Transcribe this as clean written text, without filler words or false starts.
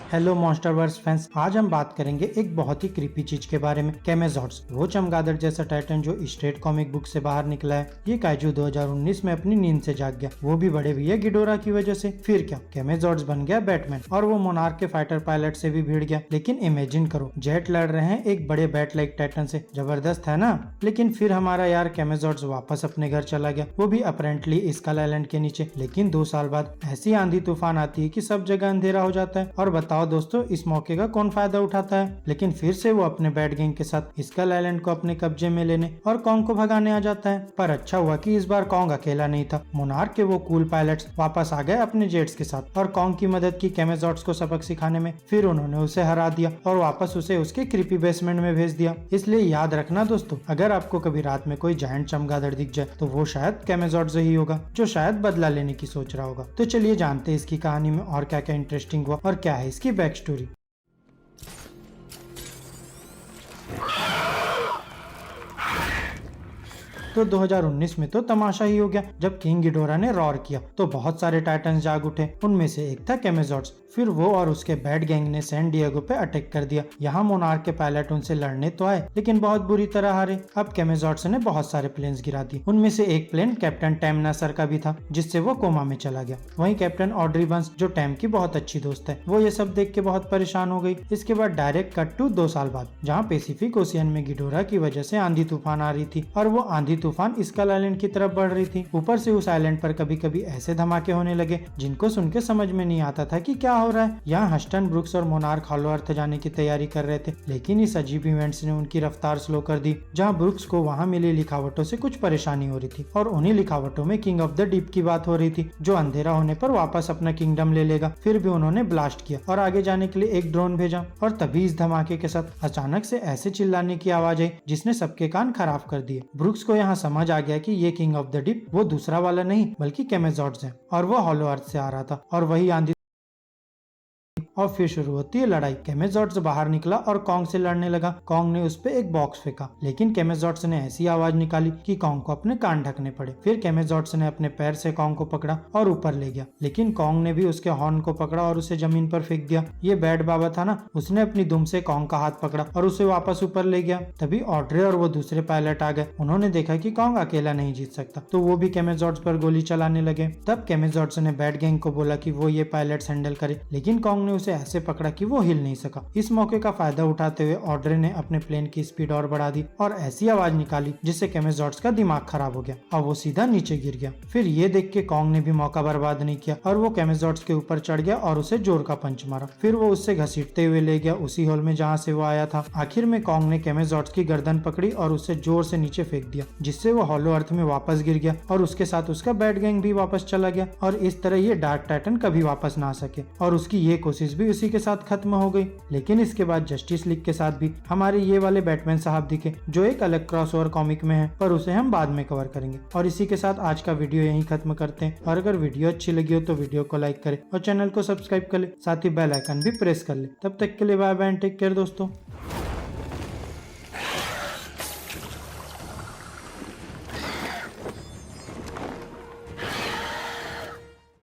Hello MonsterVerse fans, आज हम बात करेंगे एक बहुत ही क्रीपी चीज के बारे में, कैमेजॉर्ड्स। वो चमगादड़ जैसा टाइटन जो स्ट्रेट कॉमिक बुक से बाहर निकला है। ये काइजू 2019 में अपनी नींद से जाग गया, वो भी बड़े भैया गिडोरा की वजह से। फिर क्या, कैमेजॉर्ड्स बन गया बैटमैन और वो मोनार्क के फाइटर पायलट से भी भिड़ गया। लेकिन इमेजिन करो, जेट लड़ रहे हैं एक बड़े बैट लाइक टाइटन से, जबरदस्त है ना। लेकिन फिर हमारा यार कैमेजॉर्ड्स वापस अपने घर चला गया, वो भी अपेरेंटली स्कल आइलैंड के नीचे। लेकिन 2 साल बाद ऐसी आंधी तूफान आती है कि सब जगह अंधेरा हो जाता है। और बताओ दोस्तों, इस मौके का कौन फायदा उठाता है? लेकिन फिर से वो अपने बैट गैंग के साथ स्कल आइलैंड को अपने कब्जे में लेने और कॉन्ग को भगाने आ जाता है। पर अच्छा हुआ कि इस बार कॉन्ग अकेला नहीं था। मोनार्क के वो कूल पायलट्स वापस आ गए अपने जेट्स के साथ और कॉन्ग की मदद की कैमेजॉर्ड्स को सबक सिखाने में। फिर उन्होंने उसे हरा दिया और वापस उसे उसके क्रीपी बेसमेंट में भेज दिया। इसलिए याद रखना दोस्तों, अगर आपको कभी रात में कोई जायंट चमगादड़ दिख जाए तो वो शायद कैमेजॉर्ड्स ही होगा, जो शायद बदला लेने की सोच रहा होगा। तो चलिए जानते हैं इसकी कहानी में और क्या क्या इंटरेस्टिंग हुआ और क्या है इसकी बैक स्टोरी। तो 2019 में तो तमाशा ही हो गया जब किंग गिडोरा ने रॉर किया तो बहुत सारे टाइटन्स जाग उठे। उनमें से एक था कैमेजॉर्ड्स। फिर वो और उसके बैट गैंग ने सैन डिएगो पे अटैक कर दिया। यहाँ मोनार्क के पायलट उनसे लड़ने तो आए लेकिन बहुत बुरी तरह हारे। अब कैमेजॉर्ड्स ने बहुत सारे प्लेन्स गिरा दिए। उनमें से एक प्लेन कैप्टन टैम नासर का भी था, जिससे वो कोमा में चला गया। वहीं कैप्टन ऑड्री बंस, जो टैम की बहुत अच्छी दोस्त है, वो ये सब देख के बहुत परेशान हो गई। इसके बाद डायरेक्ट कट टू 2 साल बाद, जहाँ पैसिफिक ओशियन में गिडोरा की वजह से आंधी तूफान आ रही थी और वो आंधी तूफान स्कल आइलैंड की तरफ बढ़ रही थी। ऊपर से उस आइलैंड पर कभी कभी ऐसे धमाके होने लगे जिनको सुन के समझ में नहीं आता था कि क्या हो रहा है। यहाँ हस्टन, ब्रुक्स और मोनार्क हॉलो अर्थ जाने की तैयारी कर रहे थे, लेकिन इस अजीब इवेंट्स ने उनकी रफ्तार स्लो कर दी। जहाँ ब्रुक्स को वहाँ मिली लिखावटों से कुछ परेशानी हो रही थी और उन्हीं लिखावटों में किंग ऑफ द डीप की बात हो रही थी, जो अंधेरा होने पर वापस अपना किंगडम ले लेगा। फिर भी उन्होंने ब्लास्ट किया और आगे जाने के लिए एक ड्रोन भेजा और तभी इस धमाके के साथ अचानक से ऐसे चिल्लाने की आवाज आई जिसने सबके कान खराब कर दिए। ब्रुक्स को यहाँ समझ आ गया कि ये किंग ऑफ द डीप वो दूसरा वाला नहीं बल्कि कैमेजॉर्ड्स है और वो हॉलो अर्थ से आ रहा था और वही आंधी। और फिर शुरू होती है लड़ाई। कैमेजॉर्ड्स बाहर निकला और कॉन्ग से लड़ने लगा। कॉन्ग ने उस पे एक बॉक्स फेंका, लेकिन कैमेजॉर्ड्स ने ऐसी आवाज निकाली कि कॉन्ग को अपने कान ढकने पड़े। फिर कैमेजॉर्ड्स ने अपने पैर से कॉन्ग को पकड़ा और ऊपर ले गया, लेकिन कॉन्ग ने भी उसके हॉर्न को पकड़ा और उसे जमीन पर फेंक दिया। ये बैड बाबा था ना, उसने अपनी दुम से कॉन्ग का हाथ पकड़ा और उसे वापस ऊपर ले गया। तभी ऑड्रे और वो दूसरे पायलट आ गए। उन्होंने देखा कि कॉन्ग अकेला नहीं जीत सकता, तो वो भी कैमेजॉर्ड्स पर गोली चलाने लगे। तब कैमेजॉर्ड्स ने बैड गैंग को बोला कि वो ये पायलट्स हैंडल करे, लेकिन कॉन्ग ने उसे ऐसे पकड़ा कि वो हिल नहीं सका। इस मौके का फायदा उठाते हुए ऑड्रे ने अपने प्लेन की स्पीड और बढ़ा दी और ऐसी आवाज निकाली जिससे कैमेजॉर्ड्स का दिमाग खराब हो गया और वो सीधा नीचे गिर गया। फिर ये देख के कॉन्ग ने भी मौका बर्बाद नहीं किया और वो कैमेजॉर्ड्स के ऊपर चढ़ गया और उसे जोर का पंच मारा। फिर वो उससे घसीटते हुए ले गया उसी होल में जहाँ से वो आया था। आखिर में कॉन्ग ने कैमेजॉर्ड्स की गर्दन पकड़ी और उसे जोर से नीचे फेंक दिया, जिससे वो हॉलो अर्थ में वापस गिर गया और उसके साथ उसका बैट गैंग भी वापस चला गया। और इस तरह ये डार्क टाइटन कभी वापस ना आ सके और उसकी ये कोशिश भी उसी के साथ खत्म हो गई। लेकिन इसके बाद जस्टिस लीग के साथ भी हमारे ये वाले बैटमैन साहब दिखे, जो एक अलग क्रॉसओवर कॉमिक में है, पर उसे हम बाद में कवर करेंगे। और इसी के साथ आज का वीडियो यहीं खत्म करते हैं। और अगर वीडियो अच्छी लगी हो तो वीडियो को लाइक करें और चैनल को सब्सक्राइब कर ले, साथ ही बेल आइकन भी प्रेस कर ले। तब तक के लिए bye bye and take care दोस्तों।